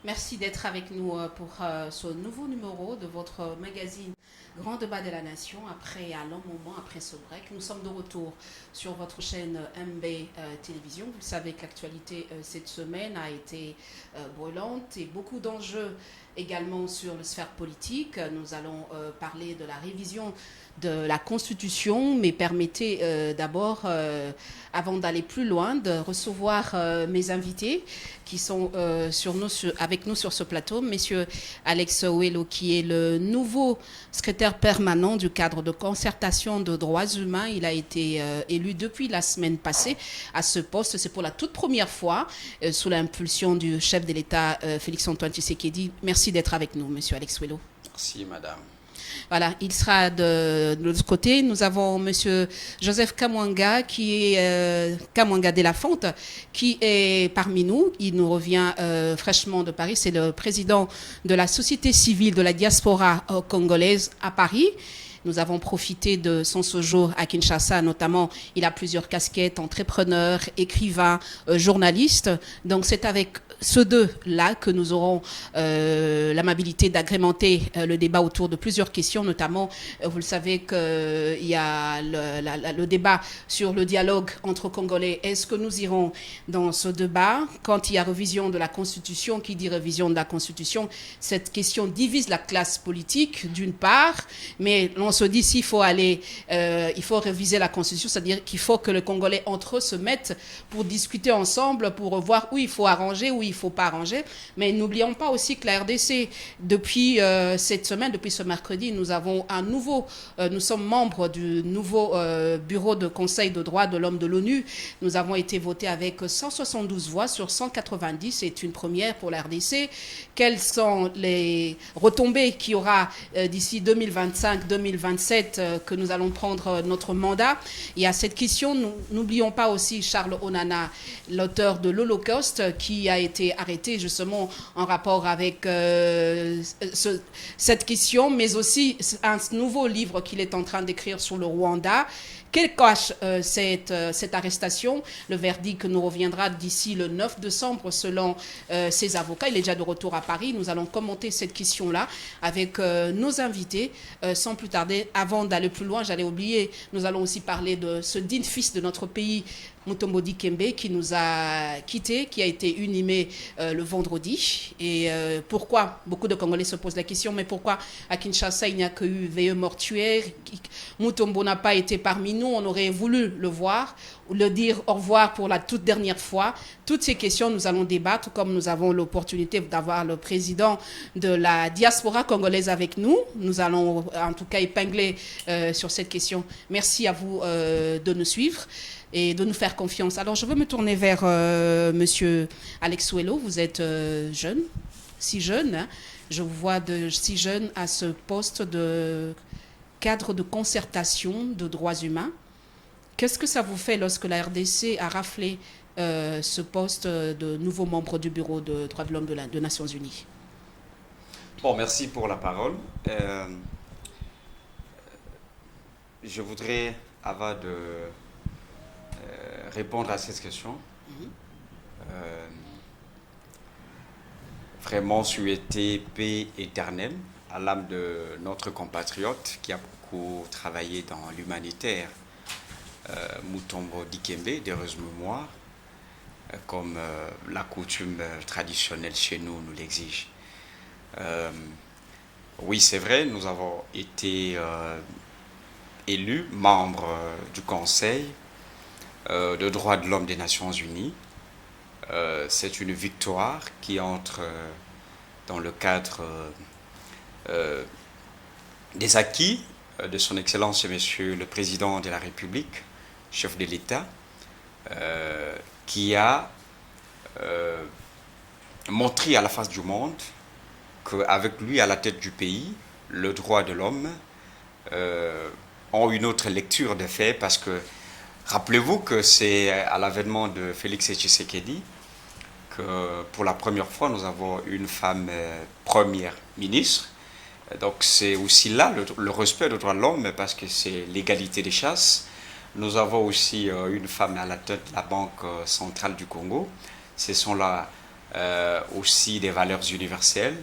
Merci d'être avec nous pour ce nouveau numéro de votre magazine Grand Débat de la Nation. Après un long moment, après ce break, nous sommes de retour sur votre chaîne MB Télévision. Vous savez que l'actualité cette semaine a été brûlante et beaucoup d'enjeux également sur la sphère politique. Nous allons parler de la révision de la Constitution, mais permettez d'abord, avant d'aller plus loin, de recevoir mes invités qui sont avec nous sur ce plateau. Monsieur Alex Ouello, qui est le nouveau secrétaire permanent du cadre de concertation de droits humains. Il a été élu depuis la semaine passée à ce poste. C'est pour la toute première fois sous l'impulsion du chef de l'État, Félix-Antoine Tshisekedi. Merci d'être avec nous, monsieur Alex Ouello. Merci, madame. Voilà, il sera de l'autre côté. Nous avons monsieur Joseph Kamwanga, qui est Kamwanga de la Fonte, qui est parmi nous. Il nous revient fraîchement de Paris. C'est le président de la société civile de la diaspora congolaise à Paris. Nous avons profité de son séjour à Kinshasa, notamment. Il a plusieurs casquettes, entrepreneur, écrivain, journaliste. Donc c'est avec ceux deux-là que nous aurons l'amabilité d'agrémenter le débat autour de plusieurs questions, notamment, vous le savez qu'il y a le débat sur le dialogue entre Congolais. Est-ce que nous irons dans ce débat quand il y a révision de la Constitution? Qui dit révision de la Constitution? Cette question divise la classe politique, d'une part, mais on se dit s'il faut aller, il faut réviser la Constitution, c'est-à-dire qu'il faut que les Congolais entre eux se mettent pour discuter ensemble, pour voir où il faut arranger, où il ne faut pas arranger. Mais n'oublions pas aussi que la RDC, depuis cette semaine, depuis ce mercredi, nous avons un nouveau, nous sommes membres du nouveau bureau de conseil de droits de l'homme de l'ONU. Nous avons été votés avec 172 voix sur 190. C'est une première pour la RDC. Quelles sont les retombées qu'il y aura d'ici 2025-2027 que nous allons prendre notre mandat? Il y a cette question. N'oublions pas aussi Charles Onana, l'auteur de l'Holocauste, qui a été arrêté justement en rapport avec cette question, mais aussi un nouveau livre qu'il est en train d'écrire sur le Rwanda. Quelle cache cette arrestation? Le verdict nous reviendra d'ici le 9 décembre selon ses avocats. Il est déjà de retour à Paris. Nous allons commenter cette question-là avec nos invités. Sans plus tarder, avant d'aller plus loin, j'allais oublier, nous allons aussi parler de ce digne fils de notre pays, Mutombo Dikembe, qui nous a quittés, qui a été inhumé le vendredi. Et pourquoi? Beaucoup de Congolais se posent la question, mais pourquoi à Kinshasa il n'y a que eu veilleux mortuaire? Mutombo n'a pas été parmi nous, on aurait voulu le voir, le dire au revoir pour la toute dernière fois. Toutes ces questions, nous allons débattre, comme nous avons l'opportunité d'avoir le président de la diaspora congolaise avec nous. Nous allons en tout cas épingler sur cette question. Merci à vous de nous suivre et de nous faire confiance. Alors, je veux me tourner vers monsieur Alex Ouello. Vous êtes jeune, si jeune. Hein. Je vous vois si jeune à ce poste de cadre de concertation de droits humains. Qu'est-ce que ça vous fait lorsque la RDC a raflé ce poste de nouveau membre du Bureau de droits de l'homme des Nations Unies? Bon, merci pour la parole. Je voudrais, avant de répondre à cette question, vraiment souhaiter paix éternelle à l'âme de notre compatriote qui a beaucoup travaillé dans l'humanitaire, Mutombo Dikembe, d'heureuse mémoire, comme la coutume traditionnelle chez nous nous l'exige. Oui, c'est vrai, nous avons été élus membres du Conseil de droits de l'homme des Nations Unies. C'est une victoire qui entre dans le cadre des acquis de son Excellence Monsieur le Président de la République, chef de l'État, qui a montré à la face du monde qu'avec lui à la tête du pays, le droit de l'homme ont une autre lecture des faits, parce que rappelez-vous que c'est à l'avènement de Félix Tshisekedi que pour la première fois nous avons une femme première ministre. Donc c'est aussi là le respect des droits de l'homme, parce que c'est l'égalité des chances. Nous avons aussi une femme à la tête de la Banque centrale du Congo. Ce sont là aussi des valeurs universelles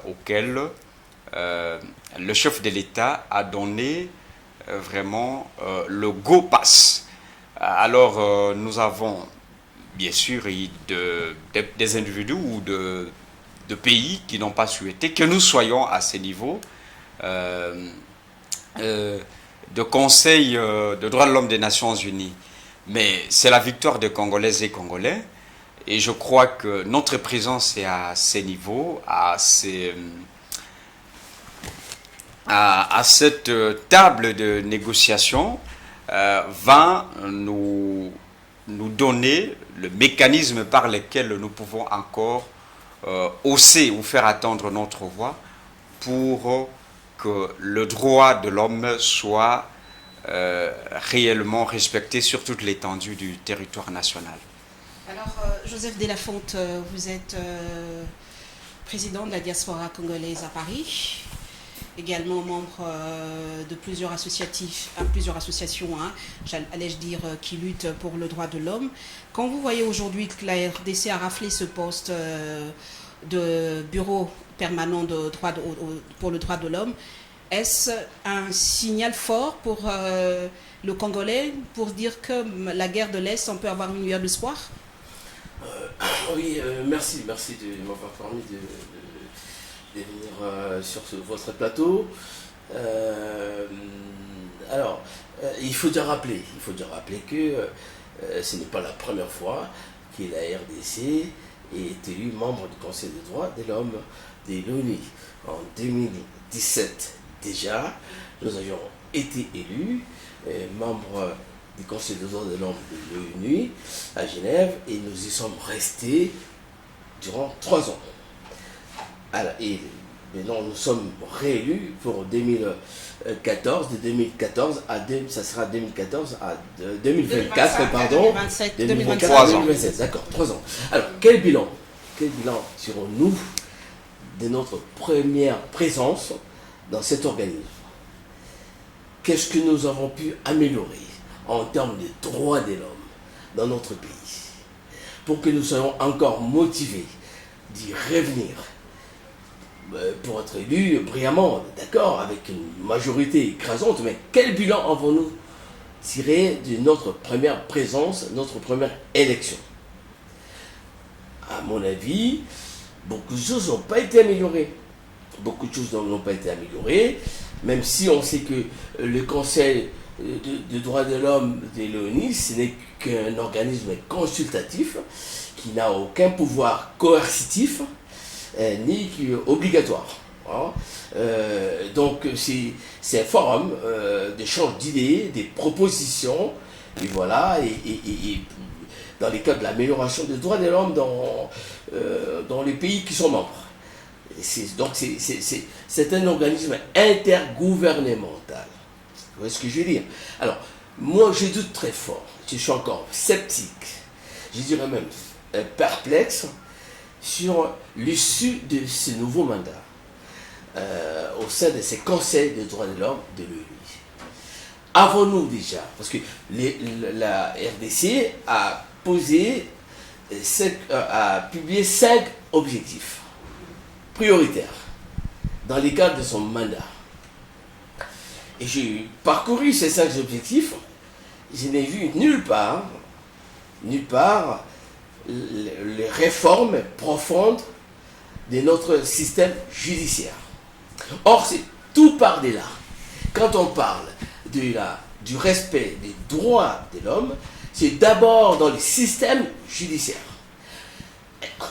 auxquelles le chef de l'État a donné vraiment le go pass. Alors nous avons bien sûr des individus ou de pays qui n'ont pas souhaité que nous soyons à ce niveau de Conseil de droits de l'homme des Nations Unies. Mais c'est la victoire des Congolaises et Congolais. Et je crois que notre présence est à ces niveaux, à cette table de négociation, va nous donner le mécanisme par lequel nous pouvons encore hausser ou faire attendre notre voix pour que le droit de l'homme soit réellement respecté sur toute l'étendue du territoire national. Alors, Joseph Delafonte, vous êtes président de la diaspora congolaise à Paris, également membre de plusieurs associations, allais-je dire, qui luttent pour le droit de l'homme. Quand vous voyez aujourd'hui que la RDC a raflé ce poste de bureau permanent pour le droit de l'homme, est-ce un signal fort pour le Congolais pour dire que la guerre de l'Est, on peut avoir une lueur d'espoir? Oui, merci de m'avoir permis de venir sur votre plateau. Alors, il faut déjà rappeler que ce n'est pas la première fois que la RDC est élue membre du Conseil des droits de l'homme de l'ONU. En 2017 déjà, nous avions été élus membres du Conseil des droits de l'homme de l'ONU à Genève et nous y sommes restés durant 3 ans. Alors, et maintenant nous sommes réélus pour 2014, de 2014 à ça sera 2014 à 2024, pardon, 2027, 2027, d'accord, 3 ans. Alors, quel bilan tirons-nous de notre première présence dans cet organisme? Qu'est-ce que nous avons pu améliorer en termes de droits de l'homme dans notre pays pour que nous soyons encore motivés d'y revenir pour être élus brillamment, d'accord, avec une majorité écrasante, mais quel bilan avons-nous tiré de notre première présence, notre première élection? À mon avis, beaucoup de choses n'ont pas été améliorées. Même si on sait que le Conseil de droits de l'homme de l'ONU, ce n'est qu'un organisme consultatif qui n'a aucun pouvoir coercitif ni obligatoire. Donc c'est un forum d'échange d'idées, des propositions, et voilà, et dans les cas de l'amélioration des droits de l'homme dans les pays qui sont membres. Donc c'est un organisme intergouvernemental. Vous voyez ce que je veux dire? Alors, moi je doute très fort, je suis encore sceptique, je dirais même perplexe sur l'issue de ce nouveau mandat au sein de ces conseils des droits de l'homme de l'ONU. Avons-nous déjà, parce que la RDC a publié 5 objectifs prioritaires dans le cadre de son mandat. Et j'ai parcouru ces 5 objectifs, je n'ai vu nulle part les réformes profondes de notre système judiciaire. Or, c'est tout par-delà. Quand on parle du respect des droits de l'homme, c'est d'abord dans le système judiciaire.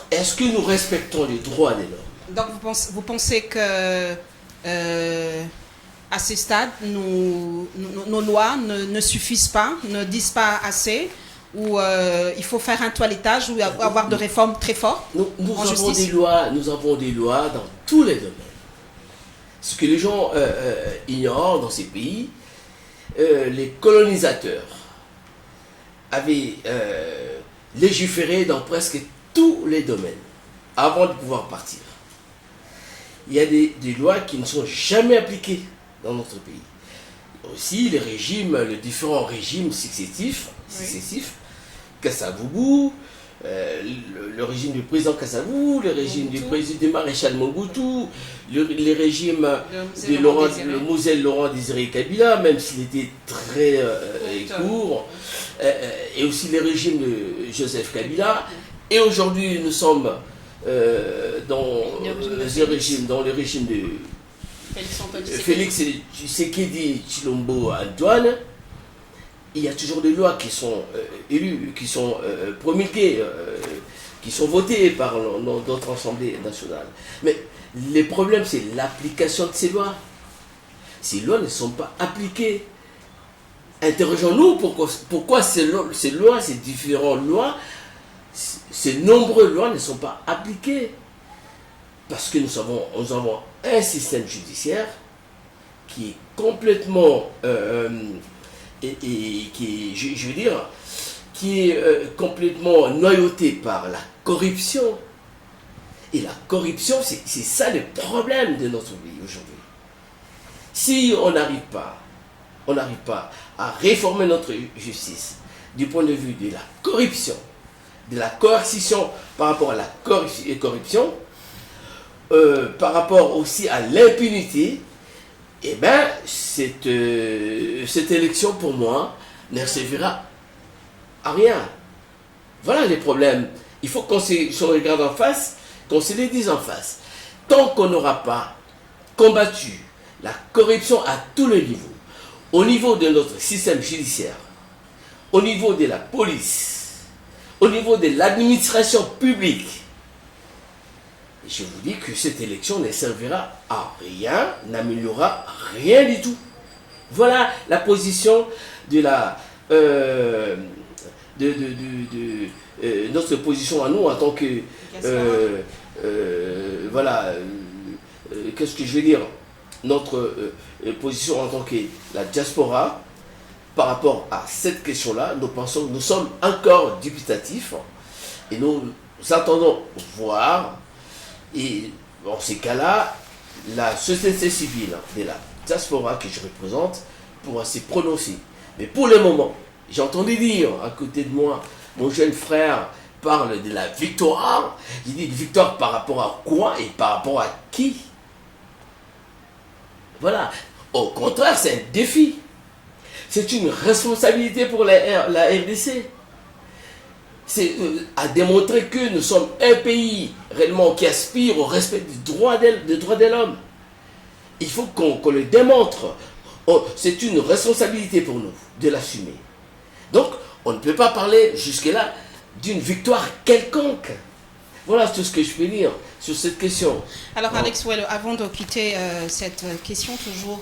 Est-ce que nous respectons les droits de l'homme? Donc vous pensez que à ce stade, nos lois ne suffisent pas, ne disent pas assez, ou il faut faire un toilettage ou avoir de réformes très fortes en justice? Nous avons des lois dans tous les domaines. Ce que les gens ignorent dans ces pays, les colonisateurs avaient légiféré dans presque tous les domaines avant de pouvoir partir. Il y a des lois qui ne sont jamais appliquées dans notre pays. Aussi, les différents régimes successifs, Kasavubu, le régime du président Kassavou, le régime du maréchal Mobutu, les régimes de Moselle Laurent Désiré Kabila, même s'il était très court, et aussi les régimes de Joseph Kabila. Et aujourd'hui, nous sommes dans le régime de Félix Tshisekedi Tshilombo Antoine. Il y a toujours des lois qui sont élues, qui sont promulguées, qui sont votées par notre Assemblée nationale. Mais le problème, c'est l'application de ces lois. Ces lois ne sont pas appliquées. Interrogeons-nous pourquoi ces lois, ces différentes lois, ces nombreuses lois ne sont pas appliquées. Parce que nous avons un système judiciaire qui est complètement... qui est complètement noyauté par la corruption. Et la corruption, c'est ça le problème de notre pays aujourd'hui. Si on n'arrive pas à réformer notre justice du point de vue de la corruption, de la coercition par rapport à la corruption, par rapport aussi à l'impunité, eh bien, cette élection, pour moi, ne servira à rien. Voilà les problèmes. Il faut qu'on se regarde en face, qu'on se les dise en face. Tant qu'on n'aura pas combattu la corruption à tous les niveaux, au niveau de notre système judiciaire, au niveau de la police, au niveau de l'administration publique, je vous dis que cette élection ne servira à rien, n'améliorera rien du tout. Voilà la position de notre position à nous en tant que... qu'est-ce que je veux dire? Notre position en tant que la diaspora par rapport à cette question-là. Nous pensons que nous sommes encore dubitatifs et nous attendons voir. Et dans ces cas-là, la société civile de la diaspora que je représente pourra se prononcer. Mais pour le moment, j'ai entendu dire à côté de moi, mon jeune frère parle de la victoire. Il dit victoire par rapport à quoi et par rapport à qui? Voilà. Au contraire, c'est un défi. C'est une responsabilité pour la RDC. C'est à démontrer que nous sommes un pays réellement qui aspire au respect des droits de l'homme. Il faut qu'on le démontre. C'est une responsabilité pour nous de l'assumer. Donc, on ne peut pas parler jusque-là d'une victoire quelconque. Voilà tout ce que je peux dire sur cette question. Alors, Alex Ouello, avant de quitter cette question toujours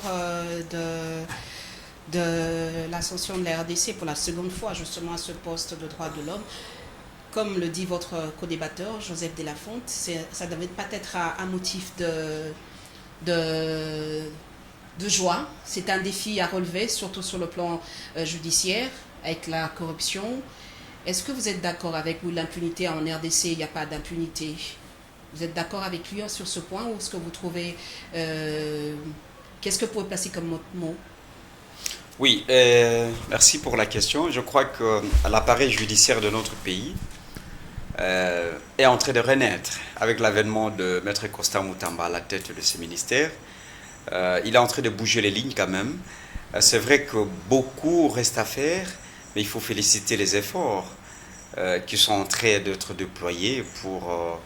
de l'ascension de la RDC pour la seconde fois justement à ce poste de droits de l'homme, comme le dit votre co-débatteur, Joseph Delafonte, ça devait pas être un motif de joie. C'est un défi à relever, surtout sur le plan judiciaire, avec la corruption. Est-ce que vous êtes d'accord avec vous, l'impunité en RDC, il n'y a pas d'impunité? Vous êtes d'accord avec lui sur ce point ou est-ce que vous trouvez... qu'est-ce que vous pouvez placer comme mot? Oui, merci pour la question. Je crois que l'appareil judiciaire de notre pays est en train de renaître avec l'avènement de Maître Constant Moutamba à la tête de ce ministère. Il est en train de bouger les lignes quand même. C'est vrai que beaucoup reste à faire, mais il faut féliciter les efforts qui sont en train d'être déployés pour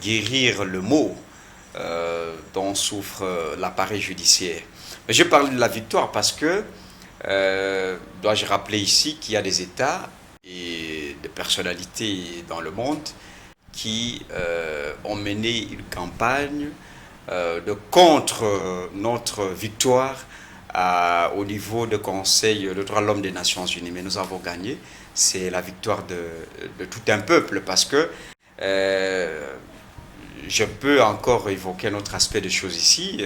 guérir le mot dont souffre l'appareil judiciaire. Mais je parle de la victoire parce que, dois-je rappeler ici qu'il y a des États et des personnalités dans le monde qui ont mené une campagne de contre notre victoire au niveau du Conseil des droits de l'homme des Nations Unies. Mais nous avons gagné. C'est la victoire de tout un peuple parce que je peux encore évoquer un autre aspect de choses ici.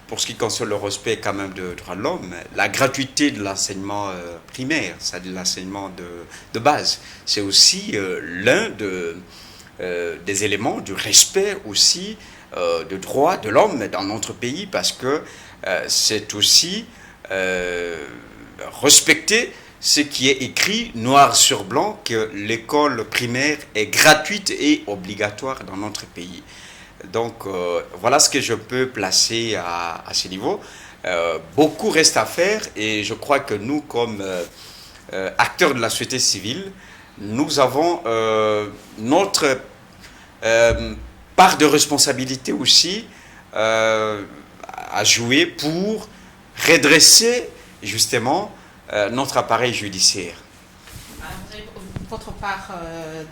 Pour ce qui concerne le respect quand même de droits de l'homme, la gratuité de l'enseignement primaire, c'est-à-dire l'enseignement de base, c'est aussi l'un des éléments du respect aussi de droits de l'homme dans notre pays parce que c'est aussi respecter ce qui est écrit noir sur blanc, que l'école primaire est gratuite et obligatoire dans notre pays. Donc voilà ce que je peux placer à ce niveau. Beaucoup reste à faire et je crois que nous, comme acteurs de la société civile, nous avons notre part de responsabilité aussi à jouer pour redresser justement notre appareil judiciaire. Vous avez votre part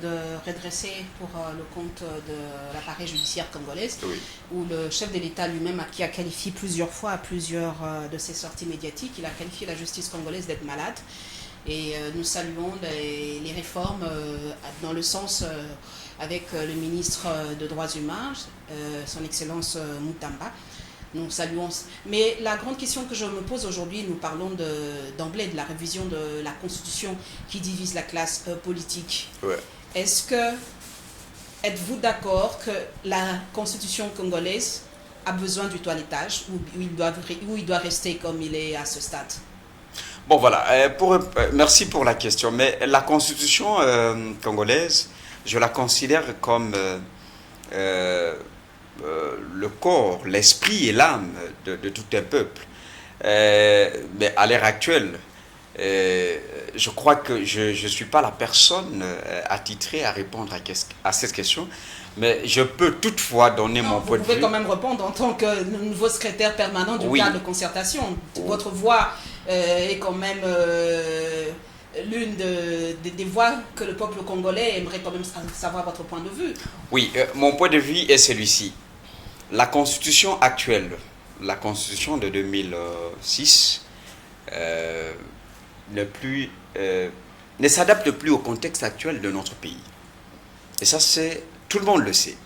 de redresser pour le compte de l'appareil judiciaire congolais, Oui. où le chef de l'État lui-même qui a qualifié plusieurs fois à plusieurs de ses sorties médiatiques, il a qualifié la justice congolaise d'être malade. Et nous saluons les réformes dans le sens avec le ministre des Droits humains, son Excellence Moutamba. Nous saluons. Mais la grande question que je me pose aujourd'hui, nous parlons d'emblée de la révision de la Constitution qui divise la classe politique. Ouais. Êtes-vous d'accord que la Constitution congolaise a besoin du toilettage ou il doit rester comme il est à ce stade? Bon voilà, merci pour la question, mais la constitution congolaise, je la considère comme le corps, l'esprit et l'âme de tout un peuple. Mais à l'heure actuelle, je crois que je ne suis pas la personne attitrée à répondre à cette question, mais je peux toutefois donner mon point de vue. Vous pouvez quand même répondre en tant que nouveau secrétaire permanent du cadre de concertation. Votre voix est quand même l'une des voix que le peuple congolais aimerait quand même savoir votre point de vue. Oui, mon point de vue est celui-ci. La constitution actuelle, la constitution de 2006, ne s'adapte plus au contexte actuel de notre pays. Et ça, tout le monde le sait.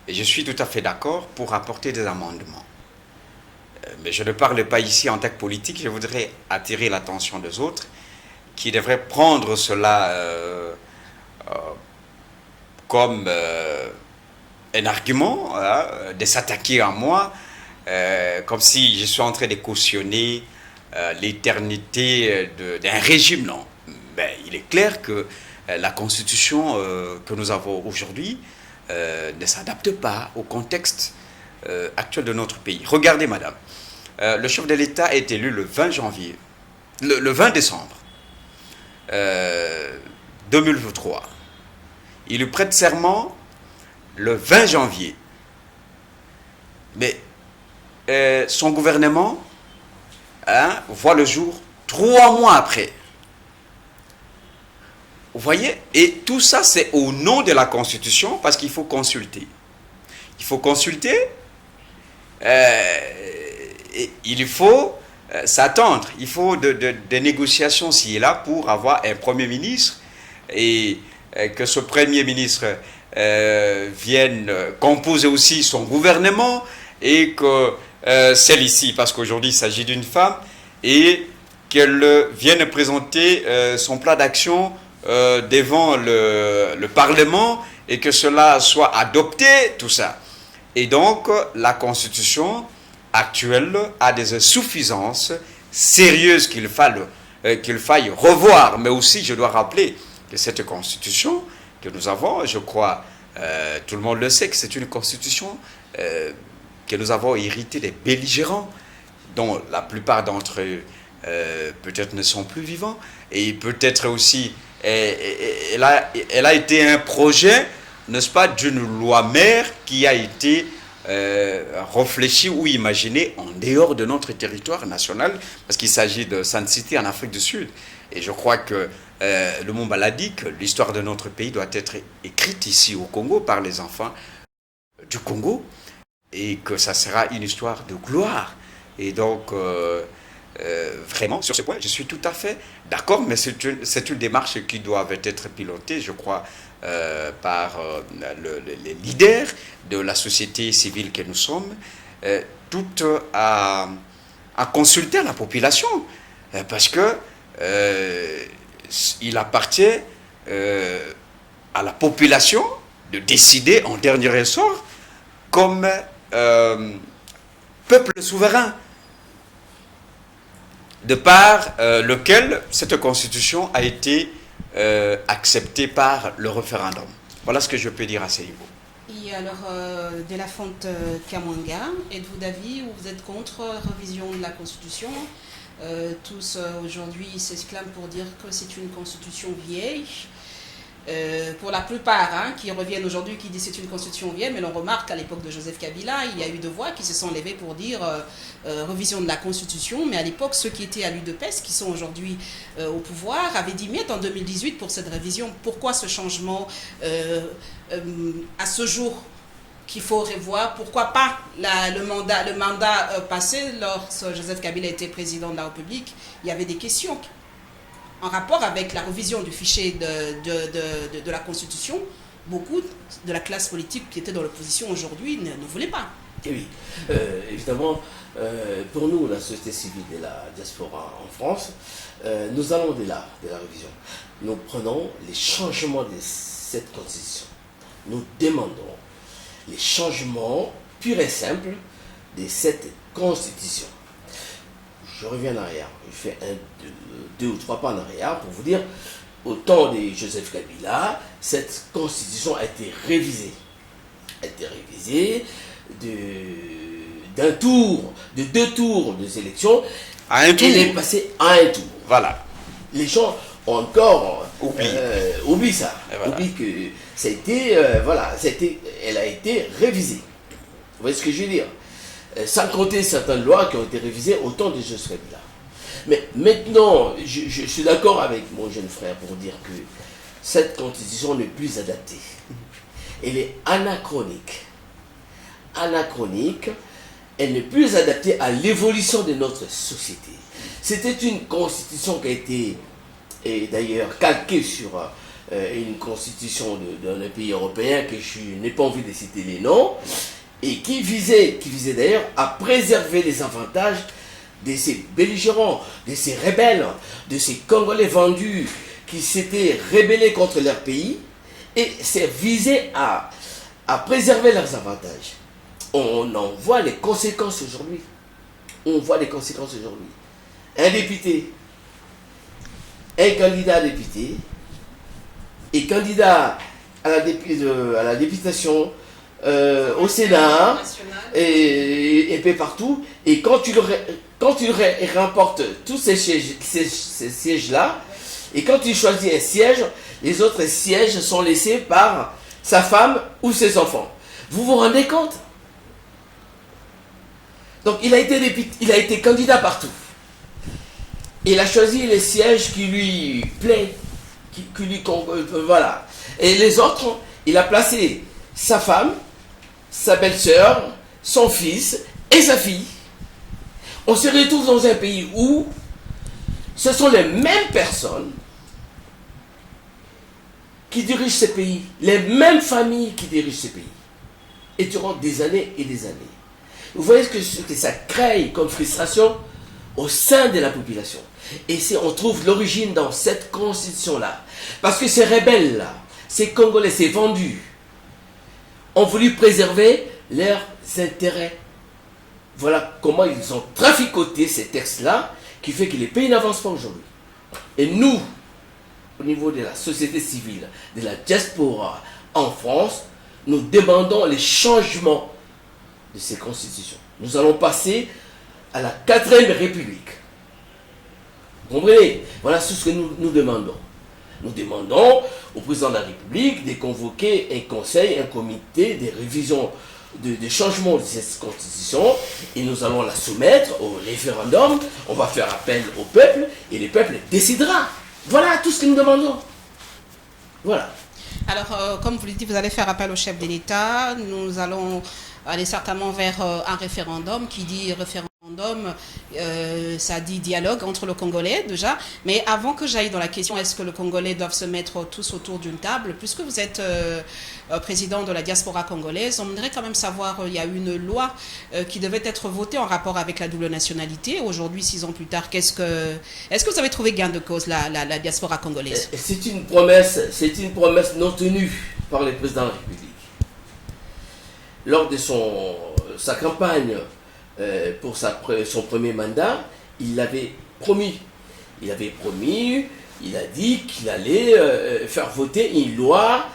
Et je suis tout à fait d'accord pour apporter des amendements. Mais je ne parle pas ici en tant que politique, je voudrais attirer l'attention des autres qui devraient prendre cela comme un argument, de s'attaquer à moi, comme si je suis en train de cautionner l'éternité d'un régime. Non. Ben, il est clair que la constitution que nous avons aujourd'hui ne s'adapte pas au contexte actuel de notre pays. Regardez, madame, le chef de l'État est élu le 20 janvier, le 20 décembre 2003. Il lui prête serment le 20 janvier. Mais son gouvernement voit le jour 3 mois après. Vous voyez? Et tout ça, c'est au nom de la Constitution, parce qu'il faut consulter. Il faut consulter, et il faut s'attendre. Il faut des négociations ci et là pour avoir un Premier ministre, et que ce Premier ministre vienne composer aussi son gouvernement, et que celle-ci, parce qu'aujourd'hui il s'agit d'une femme, et qu'elle vienne présenter son plan d'action devant le Parlement, et que cela soit adopté, tout ça. Et donc, la Constitution actuelle a des insuffisances sérieuses qu'il faille revoir. Mais aussi, je dois rappeler que cette Constitution que nous avons, je crois, tout le monde le sait, que c'est une Constitution que nous avons héritée des belligérants, dont la plupart d'entre eux peut-être ne sont plus vivants, et peut-être aussi elle a été un projet, n'est-ce pas, d'une loi mère qui a été réfléchie ou imaginée en dehors de notre territoire national, parce qu'il s'agit de Sun City en Afrique du Sud. Et je crois que Lumumba l'a dit, que l'histoire de notre pays doit être écrite ici au Congo par les enfants du Congo, et que ça sera une histoire de gloire. Et donc, vraiment, sur ce point, je suis tout à fait d'accord, mais c'est une démarche qui doit être pilotée, je crois, par les leaders de la société civile que nous sommes, tout à consulter la population, parce que il appartient à la population de décider en dernier ressort comme peuple souverain. de par lequel cette constitution a été acceptée par le référendum. Voilà ce que je peux dire à ce niveau. Et alors, de la Fonte Kamwanga, êtes-vous d'avis ou vous êtes contre révision de la Constitution? Tous aujourd'hui s'exclament pour dire que c'est une Constitution vieille. Pour la plupart qui reviennent aujourd'hui, qui disent c'est une constitution vieille, mais l'on remarque qu'à l'époque de Joseph Kabila, il y a eu deux voix qui se sont levées pour dire révision de la constitution, mais à l'époque, ceux qui étaient à l'UDPS, qui sont aujourd'hui au pouvoir, avaient dit miette en 2018 pour cette révision. Pourquoi ce changement à ce jour qu'il faut revoir? Pourquoi pas le mandat passé, lorsque Joseph Kabila était président de la République, il y avait des questions en rapport avec la révision du fichier de la Constitution. Beaucoup de la classe politique qui était dans l'opposition aujourd'hui ne voulait pas. Et oui, évidemment, pour nous, la société civile et la diaspora en France, nous allons au-delà de la révision. Nous prenons les changements de cette Constitution. Nous demandons les changements purs et simples de cette Constitution. Je reviens en arrière, je fais deux ou trois pas en arrière pour vous dire, au temps de Joseph Kabila, cette constitution a été révisée. Elle a été révisée d'un tour, de 2 tours des élections. À un tour. Elle est passée à un tour. Voilà. Les gens ont encore oublié ça. Voilà. Oublient que ça a été, elle a été révisée. Vous voyez ce que je veux dire? Sans compter certaines lois qui ont été révisées au temps de Joseph Kabila. Mais maintenant, je suis d'accord avec mon jeune frère pour dire que cette constitution n'est plus adaptée. Elle est anachronique. Anachronique, elle n'est plus adaptée à l'évolution de notre société. C'était une constitution qui a été, d'ailleurs, calquée sur une constitution d'un pays européen que je n'ai pas envie de citer les noms, et qui visait d'ailleurs à préserver les avantages de ces belligérants, de ces rebelles, de ces Congolais vendus qui s'étaient rébellés contre leur pays, et c'est visé à préserver leurs avantages. On en voit les conséquences aujourd'hui. On voit les conséquences aujourd'hui. Un député, un candidat député, et candidat à la députation, au Sénat et peu partout, et quand il remporte tous ces sièges-là, et quand il choisit un siège, les autres sièges sont laissés par sa femme ou ses enfants. Vous vous rendez compte? Donc il a été candidat partout. Il a choisi les sièges qui lui plaisent, voilà. Et les autres, il a placé sa femme, sa belle-sœur, son fils et sa fille. On se retrouve dans un pays où ce sont les mêmes personnes qui dirigent ce pays, les mêmes familles qui dirigent ce pays, et durant des années et des années. Vous voyez ce que ça crée comme frustration au sein de la population. Et on trouve l'origine dans cette constitution-là. Parce que ces rebelles-là, ces Congolais, ces vendus, ont voulu préserver leurs intérêts. Voilà comment ils ont traficoté ces textes-là, qui fait que les pays n'avancent pas aujourd'hui. Et nous, au niveau de la société civile, de la diaspora en France, nous demandons les changements de ces constitutions. Nous allons passer à la 4e République. Vous comprenez? Voilà ce que nous demandons. Nous demandons au président de la République de convoquer un conseil, un comité de révision, de changement de cette constitution, et nous allons la soumettre au référendum. On va faire appel au peuple et le peuple décidera. Voilà tout ce que nous demandons. Voilà. Alors, comme vous le dites, vous allez faire appel au chef de l'État. Nous allons aller certainement vers un référendum. Qui dit référendum, ça dit dialogue entre le Congolais déjà. Mais avant que j'aille dans la question, est-ce que les Congolais doivent se mettre tous autour d'une table? Puisque vous êtes président de la diaspora congolaise, on voudrait quand même savoir, il y a une loi qui devait être votée en rapport avec la double nationalité. Aujourd'hui, 6 ans plus tard, est-ce que vous avez trouvé gain de cause, la diaspora congolaise? C'est une promesse non tenue par le président de la République. Lors de sa campagne pour son premier mandat, il avait promis. Il avait promis, il a dit qu'il allait faire voter une loi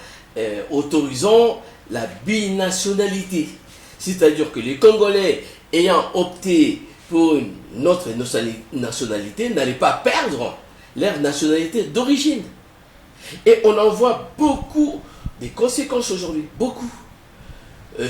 autorisant la binationalité. C'est-à-dire que les Congolais ayant opté pour une autre nationalité n'allaient pas perdre leur nationalité d'origine. Et on en voit beaucoup des conséquences aujourd'hui, beaucoup.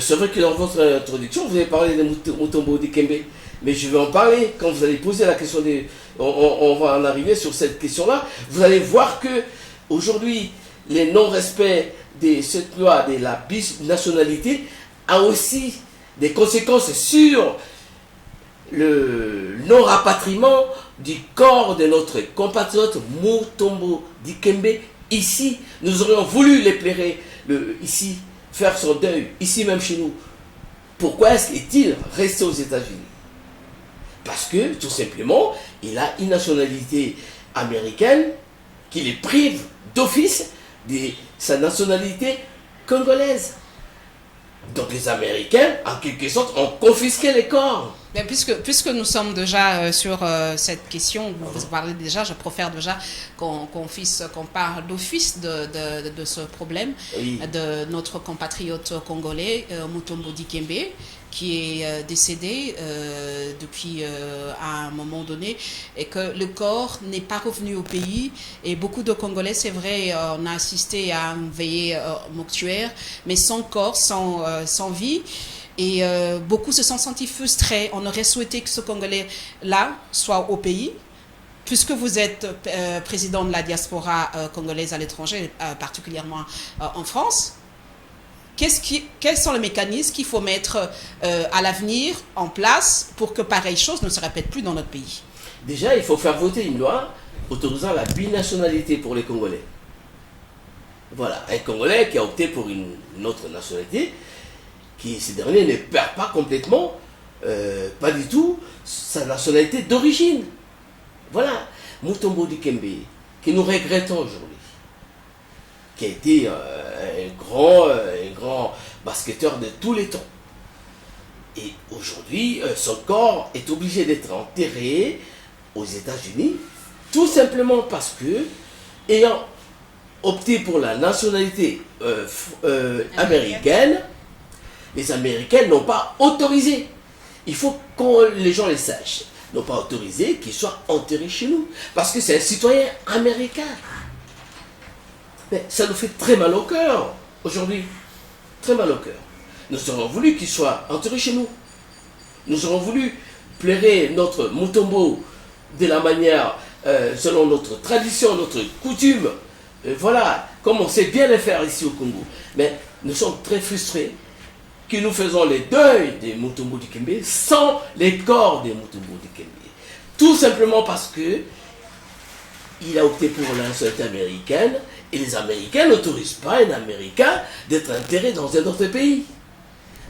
C'est vrai que dans votre introduction, vous avez parlé de Mutombo Dikembe, mais je vais en parler quand vous allez poser la question des... On va en arriver sur cette question-là. Vous allez voir que aujourd'hui, les non-respects de cette loi de la binationalité a aussi des conséquences sur le non-rapatriement du corps de notre compatriote Mutombo Dikembe. Ici, nous aurions voulu l'éclairer ici, faire son deuil, ici même chez nous. Pourquoi est-il resté aux États-Unis? Parce que, tout simplement, il a une nationalité américaine qui les prive d'office de sa nationalité congolaise. Donc les Américains, en quelque sorte, ont confisqué les corps. Mais puisque nous sommes déjà sur cette question, vous parlez déjà, je préfère déjà qu'on parle d'office de ce problème, Oui. de notre compatriote congolais, Mutombo Dikembe, qui est décédé depuis à un moment donné, et que le corps n'est pas revenu au pays. Et beaucoup de Congolais, c'est vrai, on a assisté à une veillée mortuaire, mais sans corps, sans vie. Et beaucoup se sont sentis frustrés. On aurait souhaité que ce Congolais-là soit au pays. Puisque vous êtes président de la diaspora congolaise à l'étranger, particulièrement en France, quels sont les mécanismes qu'il faut mettre à l'avenir en place pour que pareille chose ne se répète plus dans notre pays? Déjà, il faut faire voter une loi autorisant la binationalité pour les Congolais. Voilà, un Congolais qui a opté pour une autre nationalité, qui ces derniers ne perd pas complètement, pas du tout, sa nationalité d'origine. Voilà, Mutombo Dikembe, que nous regrettons aujourd'hui, qui a été un grand basketteur de tous les temps. Et aujourd'hui, son corps est obligé d'être enterré aux États-Unis, tout simplement parce que, ayant opté pour la nationalité américaine, les Américains n'ont pas autorisé. Il faut que les gens le sachent. N'ont pas autorisé qu'il soit enterré chez nous. Parce que c'est un citoyen américain. Mais ça nous fait très mal au cœur aujourd'hui. Très mal au cœur. Nous aurions voulu qu'il soit enterré chez nous. Nous aurions voulu plairer notre Mutombo de la manière, selon notre tradition, notre coutume. Voilà, comme on sait bien le faire ici au Congo. Mais nous sommes très frustrés que nous faisons le deuil de Mutombo Dikembe sans les corps de Mutombo Dikembe. Tout simplement parce que il a opté pour la nationalité américaine et les Américains n'autorisent pas un Américain d'être enterré dans un autre pays.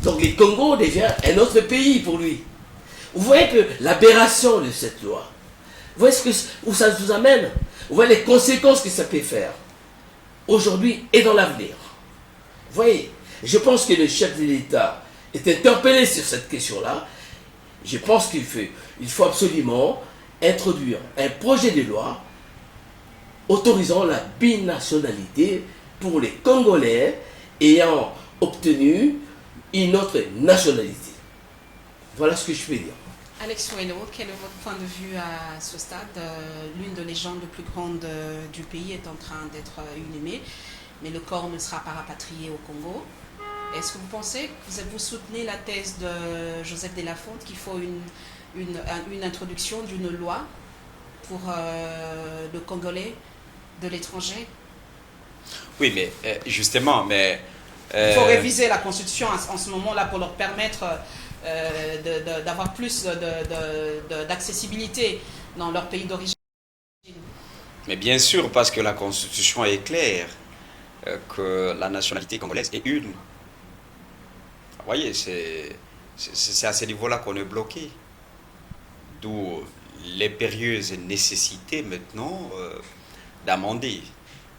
Donc le Congo devient un autre pays pour lui. Vous voyez que l'aberration de cette loi, vous voyez où ça nous amène? Vous voyez les conséquences que ça peut faire aujourd'hui et dans l'avenir. Vous voyez, je pense que le chef de l'État est interpellé sur cette question-là. Je pense qu'il faut absolument introduire un projet de loi autorisant la binationalité pour les Congolais ayant obtenu une autre nationalité. Voilà ce que je peux dire. Alex Ouello, quel est votre point de vue à ce stade? L'une des légendes les plus grandes du pays est en train d'être inhumée, mais le corps ne sera pas rapatrié au Congo. Est-ce que vous pensez que vous soutenez la thèse de Joseph de la Fonte qu'il faut une introduction d'une loi pour le Congolais de l'étranger? Oui, mais justement, il faut réviser la Constitution en ce moment-là pour leur permettre d'avoir plus d'accessibilité dans leur pays d'origine. Mais bien sûr, parce que la Constitution est claire, que la nationalité congolaise est une. Vous voyez, c'est à ce niveau-là qu'on est bloqué. D'où l'impérieuse nécessité maintenant d'amender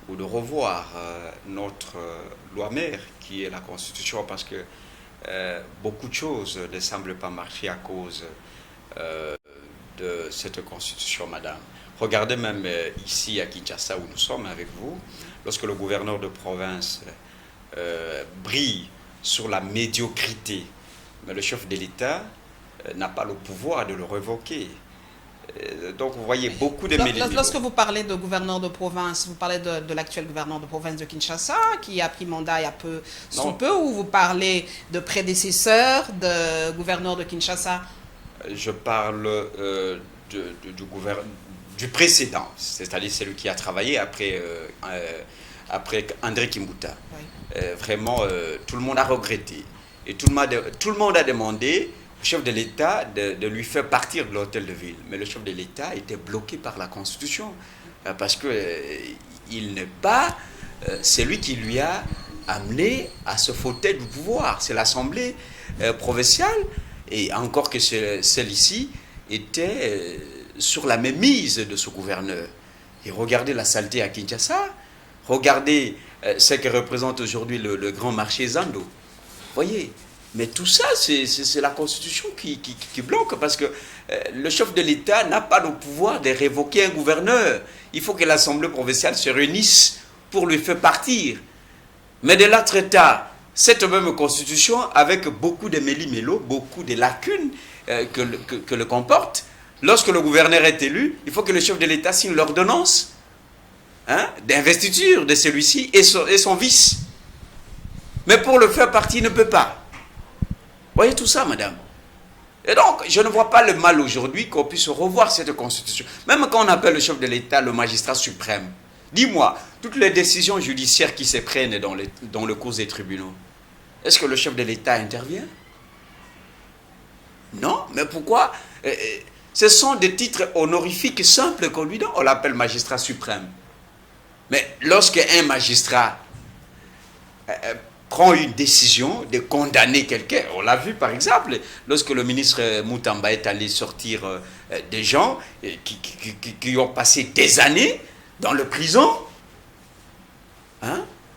ou de revoir notre loi mère, qui est la Constitution, parce que beaucoup de choses ne semblent pas marcher à cause de cette constitution, madame. Regardez même ici à Kinshasa où nous sommes avec vous, lorsque le gouverneur de province brille sur la médiocrité, mais le chef de l'État n'a pas le pouvoir de le révoquer. Donc vous voyez beaucoup de méli-mélo. Lorsque vous parlez de gouverneur de province, vous parlez de l'actuel gouverneur de province de Kinshasa, qui a pris mandat il y a peu, sous peu, ou vous parlez de prédécesseur de gouverneur de Kinshasa? Je parle du précédent, c'est-à-dire celui qui a travaillé après André Kimbuta. Oui. Vraiment, tout le monde a regretté. Et tout le monde a demandé au chef de l'État de lui faire partir de l'hôtel de ville. Mais le chef de l'État était bloqué par la Constitution. Parce qu'il n'est pas celui qui lui a amené à ce fauteuil du pouvoir. C'est l'Assemblée provinciale. Et encore que celle-ci était sur la même mise de ce gouverneur. Et regardez la saleté à Kinshasa. Regardez ce que représente aujourd'hui le grand marché Zando. Voyez, mais tout ça, c'est la Constitution qui bloque, parce que le chef de l'État n'a pas le pouvoir de révoquer un gouverneur. Il faut que l'Assemblée provinciale se réunisse pour lui faire partir. Mais de l'autre État, cette même Constitution, avec beaucoup de méli-mélo, beaucoup de lacunes que le comporte, lorsque le gouverneur est élu, il faut que le chef de l'État signe l'ordonnance d'investiture de celui-ci et son vice. Mais pour le faire partir, il ne peut pas. Vous voyez tout ça, madame? Et donc, je ne vois pas le mal aujourd'hui qu'on puisse revoir cette constitution. Même quand on appelle le chef de l'État le magistrat suprême. Dis-moi, toutes les décisions judiciaires qui se prennent dans le cours des tribunaux, est-ce que le chef de l'État intervient? Non, mais pourquoi? Ce sont des titres honorifiques simples qu'on lui donne. On l'appelle magistrat suprême. Mais lorsqu'un magistrat prend une décision de condamner quelqu'un, on l'a vu par exemple, lorsque le ministre Moutamba est allé sortir des gens qui ont passé des années dans le prison,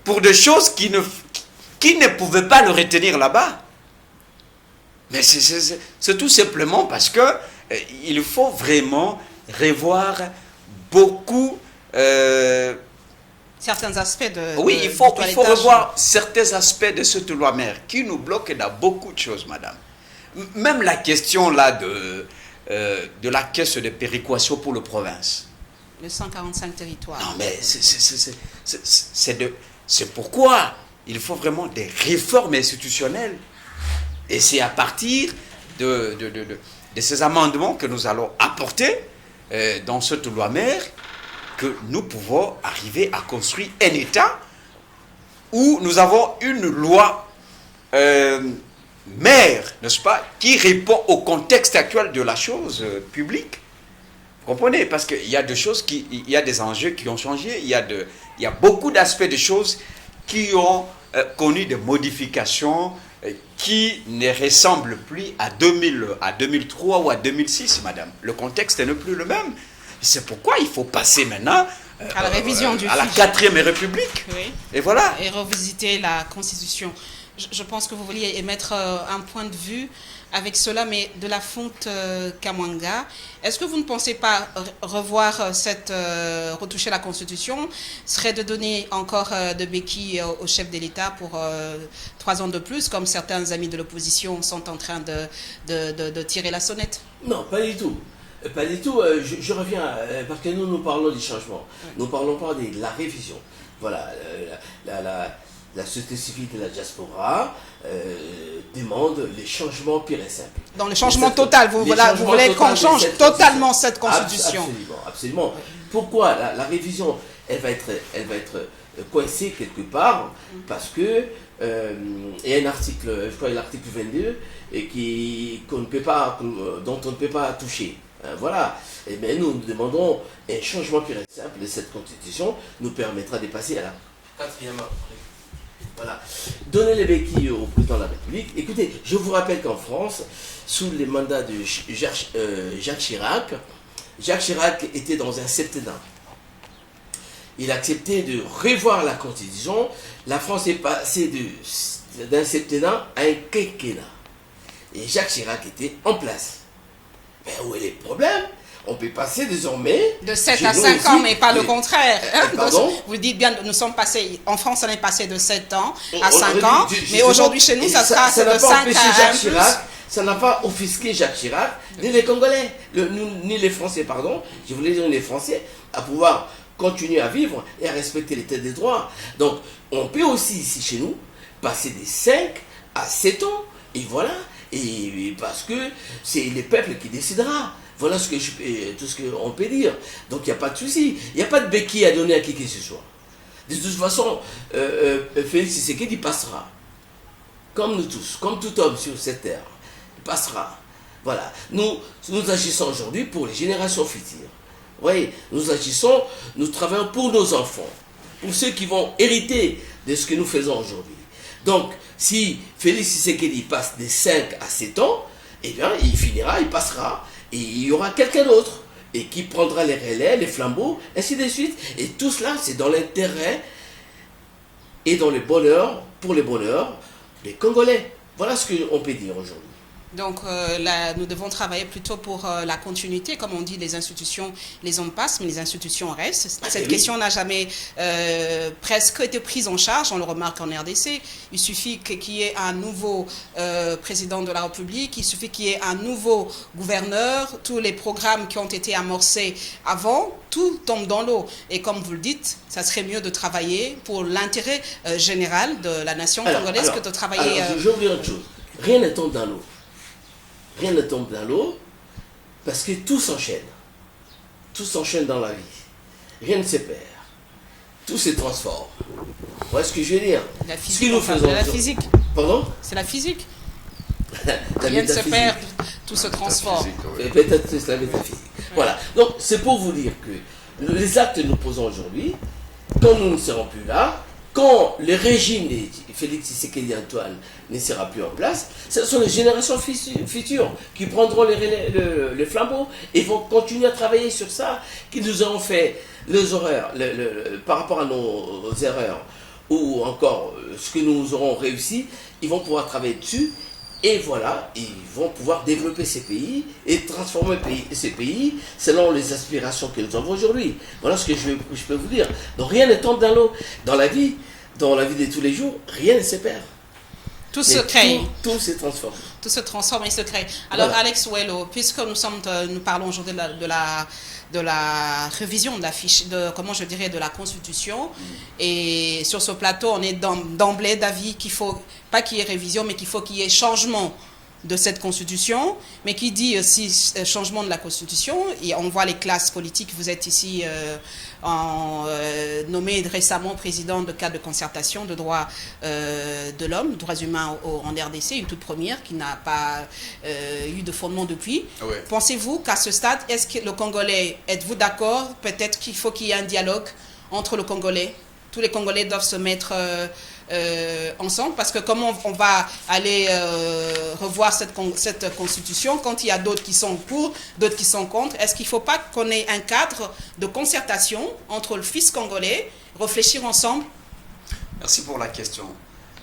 pour des choses qui ne pouvaient pas le retenir là-bas. Mais c'est tout simplement parce que il faut vraiment revoir beaucoup certains aspects de... Oui, il faut revoir certains aspects de cette loi mère qui nous bloquent dans beaucoup de choses, madame. Même la question là de la caisse de péréquation pour le province. Les 145 territoires. Non, mais c'est pourquoi il faut vraiment des réformes institutionnelles. Et c'est à partir de ces amendements que nous allons apporter dans cette loi mère que nous pouvons arriver à construire un État où nous avons une loi mère, n'est-ce pas, qui répond au contexte actuel de la chose publique. Vous comprenez? Parce qu'il y a des choses il y a des enjeux qui ont changé, il y a beaucoup d'aspects de choses qui ont connu des modifications qui ne ressemblent plus à 2003 ou à 2006, madame. Le contexte n'est plus le même. C'est pourquoi il faut passer maintenant à la révision à la 4e République. Oui. Et voilà. Et revisiter la Constitution. Je pense que vous vouliez émettre un point de vue avec cela, mais de la fonte Kamwanga. Est-ce que vous ne pensez pas revoir retoucher la Constitution serait de donner encore de béquilles au chef de l'État pour 3 ans de plus, comme certains amis de l'opposition sont en train de tirer la sonnette? Non, pas du tout. Pas du tout. Je reviens, parce que nous parlons du changement. Oui. Nous parlons pas de la révision. Voilà, la société civile de la diaspora demande les changements purs et simples. Dans le changement total, vous voulez qu'on change totalement cette constitution? Absolument, absolument. Oui. Pourquoi la révision, elle va être coincée quelque part, parce que il y a un article, je crois l'article 22, dont on ne peut pas toucher. Voilà. Et bien nous demandons un changement pur et simple de cette constitution, nous permettra de passer à la 4e. Voilà. Donner les béquilles au président de la République. Écoutez, je vous rappelle qu'en France, sous les mandats de Jacques Chirac était dans un septennat. Il a accepté de revoir la Constitution. La France est passée d'un septennat à un quinquennat. Et Jacques Chirac était en place. Mais où est le problème. On peut passer désormais... De 7 à 5 aussi, ans, mais pas le contraire. Pardon? Vous dites bien, nous sommes passés, en France, on est passé de 7 ans à 5 ans, mais aujourd'hui chez nous, ça sera de 5 à 1 plus. Ça n'a pas offusqué Jacques Chirac, ni les Congolais, ni les Français, pardon, je voulais dire les Français, à pouvoir continuer à vivre et à respecter l'état des droits. Donc, on peut aussi, ici chez nous, passer des 5 à 7 ans, et voilà, et parce que c'est le peuple qui décidera. Voilà tout ce qu'on peut dire. Donc il n'y a pas de souci. Il n'y a pas de béquille à donner à qui que ce soit. De toute façon, Félix Tshisekedi passera. Comme nous tous, comme tout homme sur cette terre. Il passera. Voilà. Nous agissons aujourd'hui pour les générations futures. Vous voyez, nous travaillons pour nos enfants. Pour ceux qui vont hériter de ce que nous faisons aujourd'hui. Donc, si Félix Tshisekedi passe des 5 à 7 ans, eh bien, il passera. Et il y aura quelqu'un d'autre, et qui prendra les relais, les flambeaux, ainsi de suite. Et tout cela, c'est dans l'intérêt et dans le bonheur, pour le bonheur des Congolais. Voilà ce qu'on peut dire aujourd'hui. Donc nous devons travailler plutôt pour la continuité. Comme on dit, les institutions, les hommes passent, mais les institutions restent. Cette question n'a jamais presque été prise en charge, on le remarque en RDC. Il suffit qu'il y ait un nouveau président de la République, il suffit qu'il y ait un nouveau gouverneur, tous les programmes qui ont été amorcés avant, tout tombe dans l'eau. Et comme vous le dites, ça serait mieux de travailler pour l'intérêt général de la nation congolaise que de travailler... Je vais vous dire une chose, rien ne tombe dans l'eau. Rien ne tombe dans l'eau, parce que tout s'enchaîne. Tout s'enchaîne dans la vie. Rien ne se perd. Tout se transforme. Vous voyez ce que je veux dire? La physique, c'est la physique. Pardon? C'est la physique. Rien ne se perd, tout se transforme. Peut-être c'est la métaphysique. Voilà. Donc, c'est pour vous dire que les actes que nous posons aujourd'hui, quand nous ne serons plus là, quand le régime de Félix Tshisekedi Antoine ne sera plus en place, ce sont les générations futures qui prendront les flambeaux et vont continuer à travailler sur ça, qui nous auront fait les horreurs, par rapport à nos erreurs, ou encore ce que nous aurons réussi, ils vont pouvoir travailler dessus, et voilà, ils vont pouvoir développer ces pays et transformer ces pays selon les aspirations qu'ils ont aujourd'hui. Voilà ce que je peux vous dire. Donc rien ne tombe dans l'eau. Dans la vie de tous les jours, rien ne se perd. Tout se crée. Tout se transforme. Tout se transforme et se crée. Alors voilà. Alex Ouello, puisque nous parlons aujourd'hui de la révision de la fiche, de la Constitution, et sur ce plateau, on est d'emblée d'avis qu'il faut, pas qu'il y ait révision, mais qu'il faut qu'il y ait changement de cette Constitution, mais qui dit aussi changement de la Constitution, et on voit les classes politiques, vous êtes ici nommé récemment président de cadre de concertation de droits de l'homme, droits humains en RDC, une toute première qui n'a pas eu de fondement depuis. Ouais. Pensez-vous qu'à ce stade, est-ce que le Congolais, êtes-vous d'accord, peut-être qu'il faut qu'il y ait un dialogue entre le Congolais? Tous les Congolais doivent se mettre ensemble, parce que comment on va aller revoir cette constitution quand il y a d'autres qui sont pour, d'autres qui sont contre? Est-ce qu'il ne faut pas qu'on ait un cadre de concertation entre le fils congolais, réfléchir ensemble? Merci pour la question.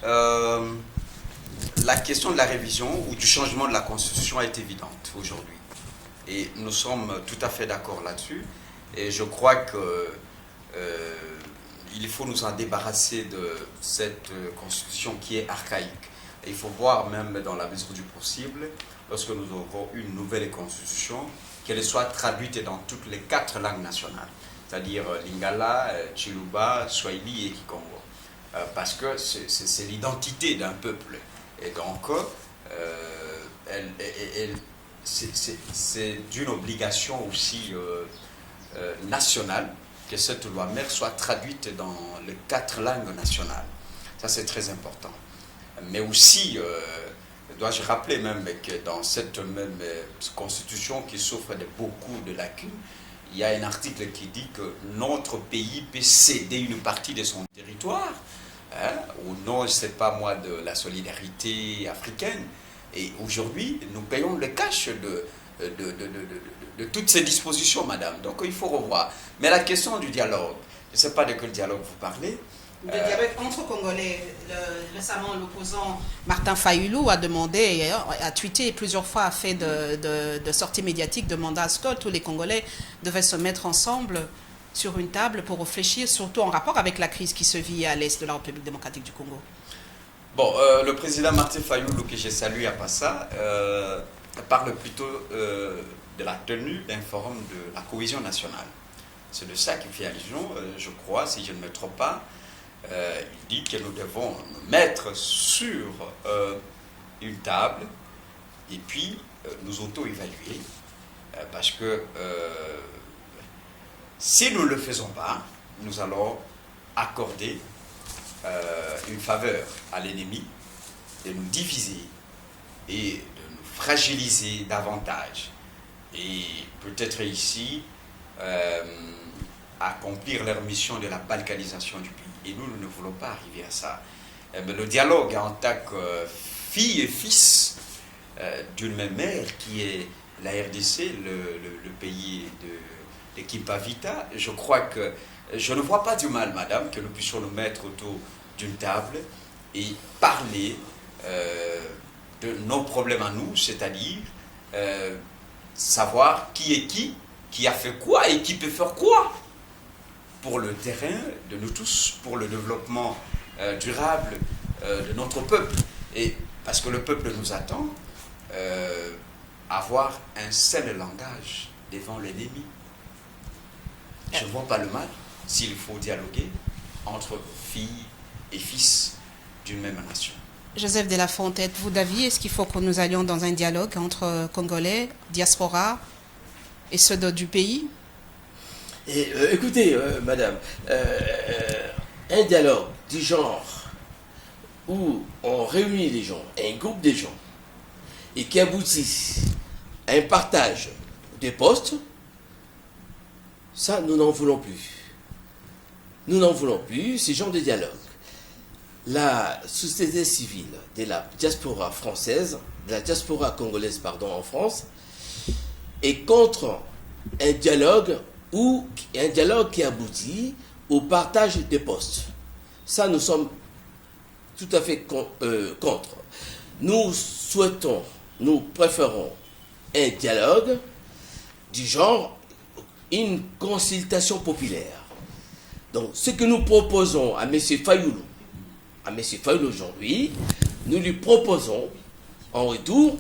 La question de la révision ou du changement de la constitution est évidente aujourd'hui. Et nous sommes tout à fait d'accord là-dessus. Et je crois que il faut nous en débarrasser de cette constitution qui est archaïque. Et il faut voir, même dans la mesure du possible, lorsque nous aurons une nouvelle constitution, qu'elle soit traduite dans toutes les 4 langues nationales, c'est-à-dire Lingala, Chiluba, Swahili et Kikongo. Parce que c'est l'identité d'un peuple. Et donc, c'est d'une obligation aussi nationale que cette loi mère soit traduite dans les 4 langues nationales. Ça, c'est très important. Mais aussi, dois-je rappeler même que dans cette même constitution qui souffre de beaucoup de lacunes, il y a un article qui dit que notre pays peut céder une partie de son territoire, au nom, je ne sais pas moi, de la solidarité africaine. Et aujourd'hui, nous payons le cash de toutes ces dispositions, madame. Donc il faut revoir. Mais la question du dialogue, je ne sais pas de quel dialogue vous parlez, Le dialogue entre Congolais, récemment l'opposant Martin Fayoulou a demandé, a tweeté plusieurs fois, a fait de sorties médiatiques, demandant à ce que tous les Congolais devaient se mettre ensemble sur une table pour réfléchir, surtout en rapport avec la crise qui se vit à l'est de la République démocratique du Congo. Bon, le président Martin Fayoulou, que j'ai salué à Passa, parle plutôt de la tenue d'un forum de la cohésion nationale. C'est de ça qu'il fait allusion, je crois, si je ne me trompe pas. Il dit que nous devons nous mettre sur une table et puis nous auto-évaluer parce que si nous ne le faisons pas, nous allons accorder une faveur à l'ennemi de nous diviser et de nous fragiliser davantage et peut-être ici accomplir leur mission de la balkanisation du pays. Et nous ne voulons pas arriver à ça. Mais le dialogue en tant que fille et fils d'une même mère qui est la RDC, le pays de l'équipe Avita, je crois que je ne vois pas du mal, madame, que nous puissions nous mettre autour d'une table et parler de nos problèmes à nous, c'est-à-dire savoir qui est qui a fait quoi et qui peut faire quoi pour le terrain de nous tous, pour le développement durable de notre peuple. Et parce que le peuple nous attend, avoir un seul langage devant l'ennemi. Je ne vois pas le mal s'il faut dialoguer entre filles et fils d'une même nation. Joseph de la Fonte, êtes-vous d'avis? Est-ce qu'il faut que nous allions dans un dialogue entre Congolais, diaspora et ceux du pays? Et, écoutez, madame, un dialogue du genre où on réunit les gens, un groupe de gens, et qui aboutit à un partage des postes, ça, nous n'en voulons plus. Nous n'en voulons plus, ce genre de dialogue. La société civile de la diaspora française, de la diaspora congolaise, pardon, en France, est contre un dialogue qui aboutit au partage des postes. Ça, nous sommes tout à fait contre. Nous souhaitons, nous préférons un dialogue du genre une consultation populaire. Donc, ce que nous proposons à M. Fayoulou, aujourd'hui, nous lui proposons en retour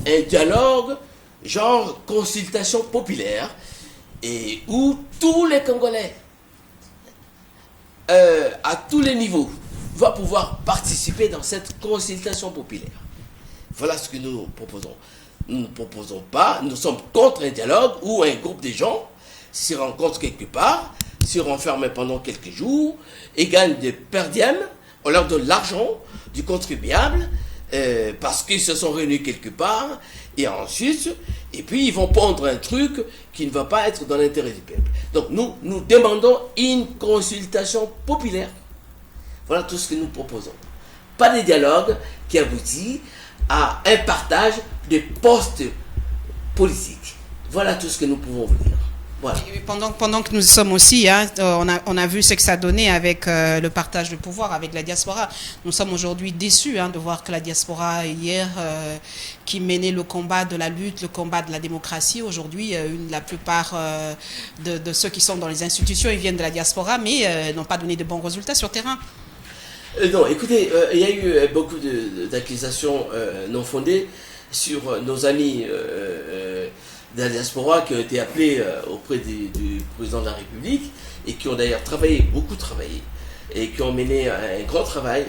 un dialogue genre consultation populaire et où tous les Congolais, à tous les niveaux, vont pouvoir participer dans cette consultation populaire. Voilà ce que nous proposons. Nous ne proposons pas, nous sommes contre un dialogue où un groupe de gens se rencontrent quelque part, se renferment pendant quelques jours et gagnent des perdièmes. On leur donne l'argent du contribuable parce qu'ils se sont réunis quelque part et ensuite, et puis ils vont pondre un truc qui ne va pas être dans l'intérêt du peuple. Donc nous demandons une consultation populaire. Voilà tout ce que nous proposons. Pas de dialogue qui aboutit à un partage de postes politiques. Voilà tout ce que nous pouvons vous dire. Voilà. Pendant que nous sommes aussi, on a vu ce que ça donnait avec le partage de pouvoir avec la diaspora. Nous sommes aujourd'hui déçus de voir que la diaspora, hier, qui menait le combat de la lutte, le combat de la démocratie, aujourd'hui, la plupart de ceux qui sont dans les institutions, ils viennent de la diaspora, mais n'ont pas donné de bons résultats sur terrain. Non, écoutez, il y a eu beaucoup d'accusations non fondées sur nos amis de la diaspora qui ont été appelés auprès du président de la République et qui ont d'ailleurs beaucoup travaillé, et qui ont mené un grand travail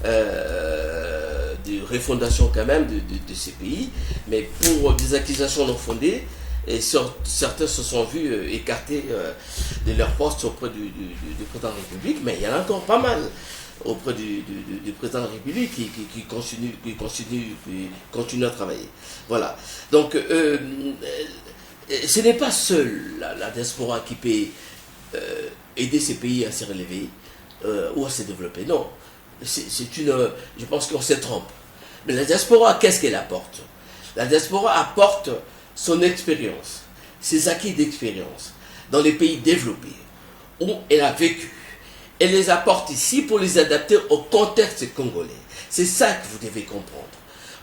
de refondation quand même de ces pays, mais pour des accusations non fondées, et certains se sont vus écartés de leur poste auprès du président de la République, mais il y en a encore pas mal auprès du président de la République qui continue à travailler. Voilà. Donc, ce n'est pas seul la diaspora qui peut aider ces pays à se relever ou à se développer. Non. Je pense qu'on se trompe. Mais la diaspora, qu'est-ce qu'elle apporte? La diaspora apporte son expérience, ses acquis d'expérience dans les pays développés où elle a vécu. elle les apporte ici pour les adapter au contexte congolais. C'est ça que vous devez comprendre.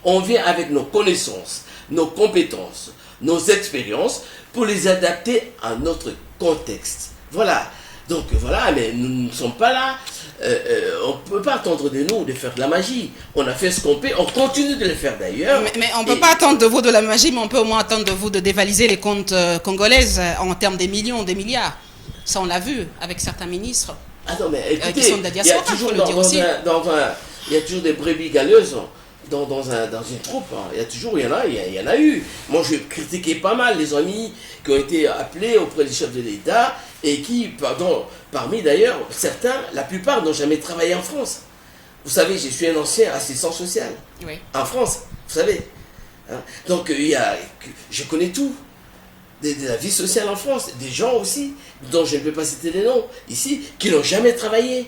On vient avec nos connaissances, nos compétences, nos expériences pour les adapter à notre contexte. Voilà. Donc voilà, mais nous ne sommes pas là. On ne peut pas attendre de nous de faire de la magie. On a fait ce qu'on peut, on continue de le faire d'ailleurs. Mais on ne peut pas attendre de vous de la magie, mais on peut au moins attendre de vous de dévaliser les comptes congolaises en termes des millions, des milliards. Ça, on l'a vu avec certains ministres. Ah non, mais écoutez, qui sont de la diaspora, il y a toujours faut le dire aussi. il y a toujours des brebis galeuses dans une troupe. Hein. Il y en a eu. Moi, je critiquais pas mal les amis qui ont été appelés auprès du chef de l'État et qui, parmi d'ailleurs, certains, la plupart n'ont jamais travaillé en France. Vous savez, je suis un ancien assistant social en France, vous savez. Hein. Donc, je connais tout. De la vie sociale en France, des gens aussi, dont je ne peux pas citer les noms, ici, qui n'ont jamais travaillé.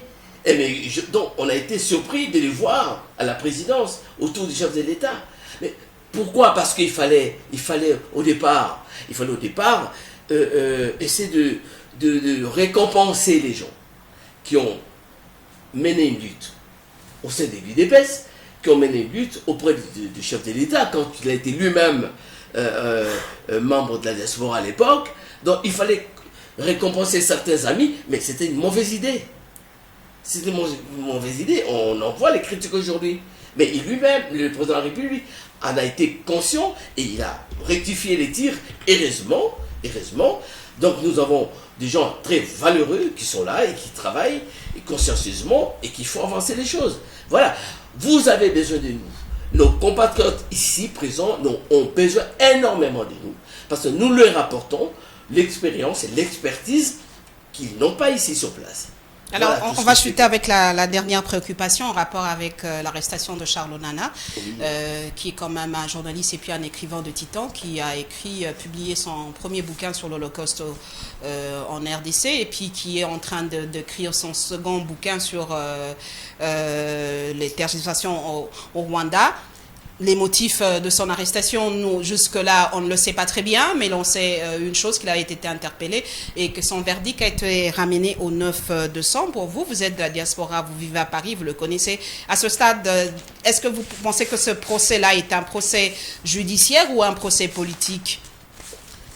Donc, on a été surpris de les voir à la présidence, autour du chef de l'État. Mais pourquoi? Parce qu'il fallait au départ, essayer de récompenser les gens qui ont mené une lutte au sein des l'UDPS, qui ont mené une lutte auprès du chef de l'État, quand il a été lui-même membre de la diaspora à l'époque. Donc il fallait récompenser certains amis, mais c'était une mauvaise idée. C'était une mauvaise idée. On en voit les critiques aujourd'hui. Mais lui-même, le président de la République, en a été conscient et il a rectifié les tirs, heureusement. Donc nous avons des gens très valeureux qui sont là et qui travaillent consciencieusement et qui font avancer les choses. Voilà. Vous avez besoin de nous. Nos compatriotes ici présents ont besoin énormément de nous. Parce que nous leur apportons l'expérience et l'expertise qu'ils n'ont pas ici sur place. Alors, voilà, on va chuter avec la dernière préoccupation en rapport avec l'arrestation de Charles Onana, qui est quand même un journaliste et puis un écrivain de Titan, qui a publié son premier bouquin sur l'Holocauste en RDC, et puis qui est en train d'écrire son second bouquin sur les tergiversations au Rwanda. Les motifs de son arrestation, nous, jusque-là, on ne le sait pas très bien, mais l'on sait une chose, qu'il a été interpellé et que son verdict a été ramené au 9 décembre. Vous êtes de la diaspora, vous vivez à Paris, vous le connaissez. À ce stade, est-ce que vous pensez que ce procès-là est un procès judiciaire ou un procès politique?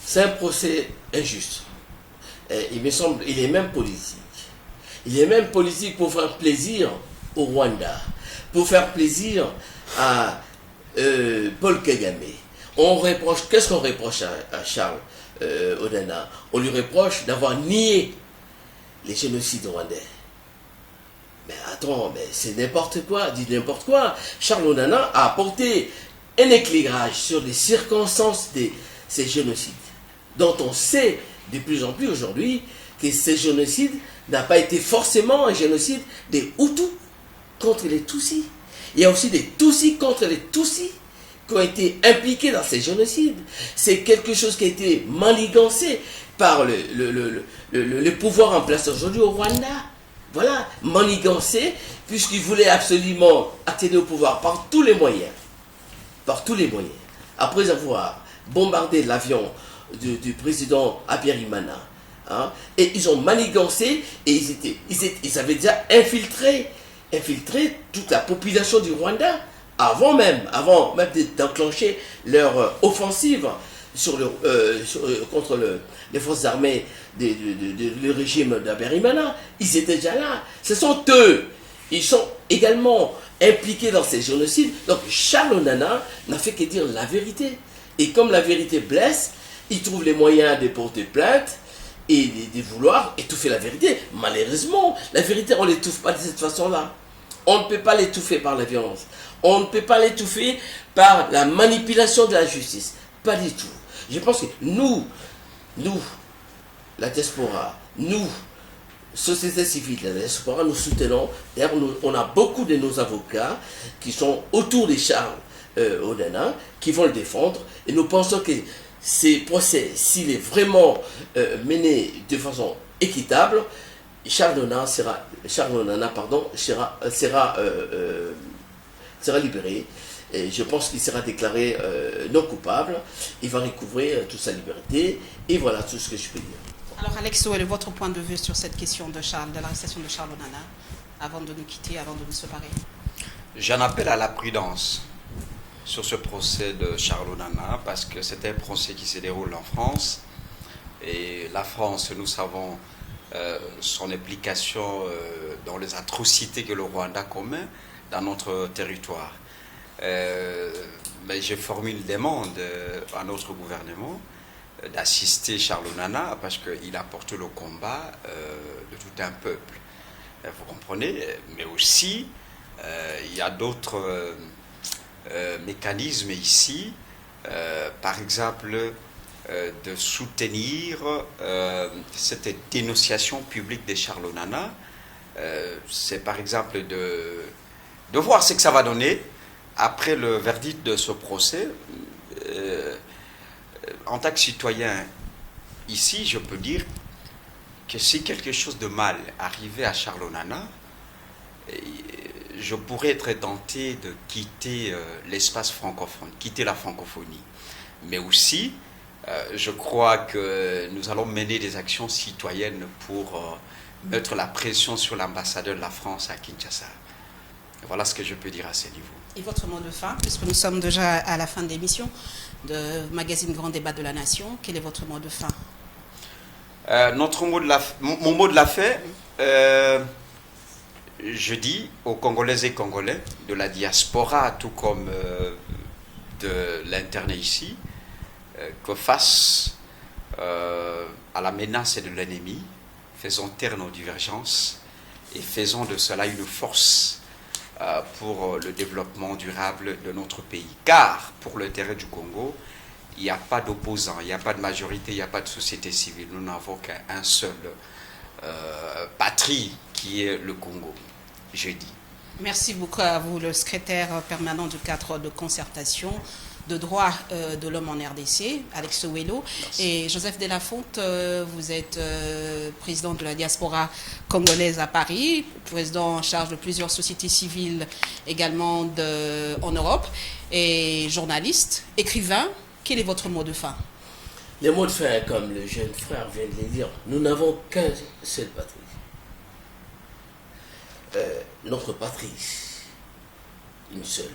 C'est un procès injuste. Il me semble, il est même politique. Il est même politique pour faire plaisir au Rwanda, pour faire plaisir à Paul Kagame. Qu'est-ce qu'on reproche à Charles Onana? On lui reproche d'avoir nié les génocides rwandais. Mais attends, mais c'est n'importe quoi, dit n'importe quoi. Charles Onana a apporté un éclairage sur les circonstances de ces génocides, dont on sait de plus en plus aujourd'hui que ces génocides n'a pas été forcément un génocide des Hutus contre les Tutsis. Il y a aussi des Tutsis contre les Tutsis qui ont été impliqués dans ces génocides. C'est quelque chose qui a été manigancé par le pouvoir en place aujourd'hui au Rwanda. Voilà, manigancé, puisqu'ils voulaient absolument accéder au pouvoir par tous les moyens. Par tous les moyens. Après avoir bombardé l'avion du président Habyarimana, hein, et ils ont manigancé et ils avaient déjà infiltré toute la population du Rwanda avant même d'enclencher leur offensive contre les forces armées du régime d'Habyarimana. Ils étaient déjà là. Ce sont eux. Ils sont également impliqués dans ces génocides. Donc Charles Onana n'a fait que dire la vérité. Et comme la vérité blesse, il trouve les moyens de porter plainte et de vouloir étouffer la vérité. Malheureusement, la vérité, on ne l'étouffe pas de cette façon-là. On ne peut pas l'étouffer par la violence. On ne peut pas l'étouffer par la manipulation de la justice. Pas du tout. Je pense que nous, la diaspora, nous, société civile, la diaspora, nous soutenons. D'ailleurs, on a beaucoup de nos avocats qui sont autour de Charles Onana, qui vont le défendre. Et nous pensons que ces procès, s'il est vraiment mené de façon équitable, Charles Onana sera libéré. Et je pense qu'il sera déclaré non coupable. Il va recouvrer toute sa liberté. Et voilà tout ce que je peux dire. Alors Alex, votre point de vue sur cette question de l'arrestation de Charles Onana, avant de nous quitter, avant de nous séparer? J'en appelle à la prudence sur ce procès de Charles Onana, parce que c'est un procès qui se déroule en France. Et la France, nous savons son implication dans les atrocités que le Rwanda commet dans notre territoire. Mais je formule une demande à notre gouvernement d'assister Charles Onana, parce qu'il a porté le combat de tout un peuple. Vous comprenez? Mais aussi, il y a d'autres mécanismes ici, par exemple, de soutenir cette dénonciation publique de Charles Onana. C'est par exemple de voir ce que ça va donner après le verdict de ce procès. En tant que citoyen, ici, je peux dire que si quelque chose de mal arrivait à Charles Onana, je pourrais être tenté de quitter l'espace francophone, quitter la francophonie. Mais aussi, je crois que nous allons mener des actions citoyennes pour mettre la pression sur l'ambassadeur de la France à Kinshasa. Voilà ce que je peux dire à ce niveau. Et votre mot de fin, puisque nous sommes déjà à la fin de l'émission de magazine Grand Débat de la Nation, quel est votre mot de fin? Mon mot de la fin, je dis aux Congolaises et Congolais de la diaspora, tout comme de l'interne ici, que face à la menace de l'ennemi, faisons taire nos divergences et faisons de cela une force pour le développement durable de notre pays. Car pour l'intérêt du Congo, il n'y a pas d'opposants, il n'y a pas de majorité, il n'y a pas de société civile. Nous n'avons qu'un seul patrie qui est le Congo, je dis. Merci beaucoup à vous, le secrétaire permanent du cadre de concertation de droits de l'homme en RDC, Alex Sowelo. Et Joseph Delafonte, vous êtes président de la diaspora congolaise à Paris, président en charge de plusieurs sociétés civiles également en Europe, et journaliste, écrivain. Quel est votre mot de fin? Les mots de fin, comme le jeune frère vient de le dire, nous n'avons qu'un seul patrie. Notre patrie, une seule,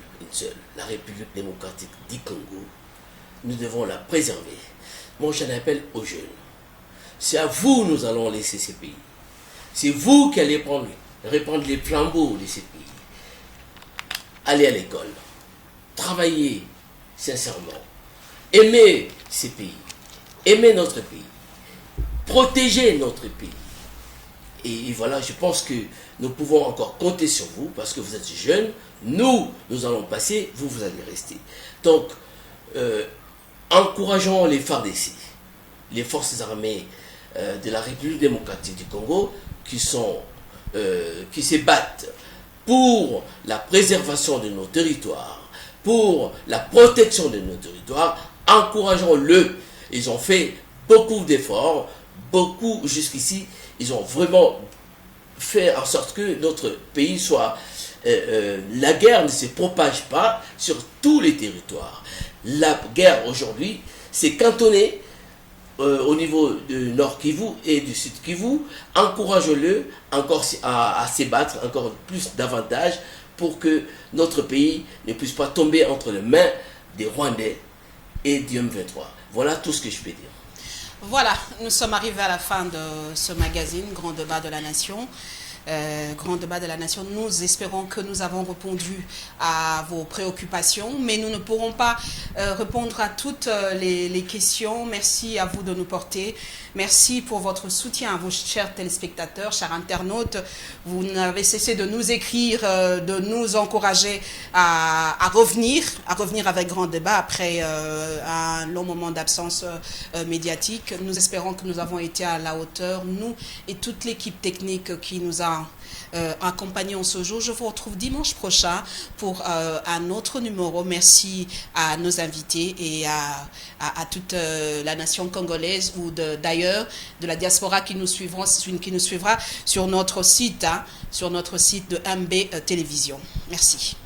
la République démocratique du Congo, nous devons la préserver. Moi, j'en appelle aux jeunes. C'est à vous nous allons laisser ces pays. C'est vous qui allez répandre les flambeaux de ces pays. Allez à l'école, travaillez sincèrement, aimez ces pays, aimez notre pays, protégez notre pays. Et voilà, je pense que nous pouvons encore compter sur vous parce que vous êtes jeunes. Nous allons passer, vous allez rester. Donc, encourageons les FARDC, les forces armées de la République démocratique du Congo qui se battent pour la préservation de nos territoires, pour la protection de nos territoires. Encourageons-le. Ils ont fait beaucoup d'efforts, beaucoup jusqu'ici. Ils ont vraiment fait en sorte que notre pays soit... la guerre ne se propage pas sur tous les territoires. La guerre aujourd'hui s'est cantonnée au niveau du Nord Kivu et du Sud Kivu. Encourage-le encore à se battre encore plus davantage pour que notre pays ne puisse pas tomber entre les mains des Rwandais et du M23. Voilà tout ce que je peux dire. Voilà, nous sommes arrivés à la fin de ce magazine, Grand Débat de la Nation. Grand Débat de la Nation, nous espérons que nous avons répondu à vos préoccupations, mais nous ne pourrons pas répondre à toutes les questions. Merci à vous de nous porter. Merci pour votre soutien à vos chers téléspectateurs, chers internautes. Vous n'avez cessé de nous écrire, de nous encourager à revenir avec Grand Débat après un long moment d'absence médiatique. Nous espérons que nous avons été à la hauteur, nous et toute l'équipe technique qui nous a accompagnés ce jour. Je vous retrouve dimanche prochain pour un autre numéro. Merci à nos invités et à toute la nation congolaise ou d'ailleurs de la diaspora qui nous suivra sur notre site, sur notre site de MB Télévision. Merci.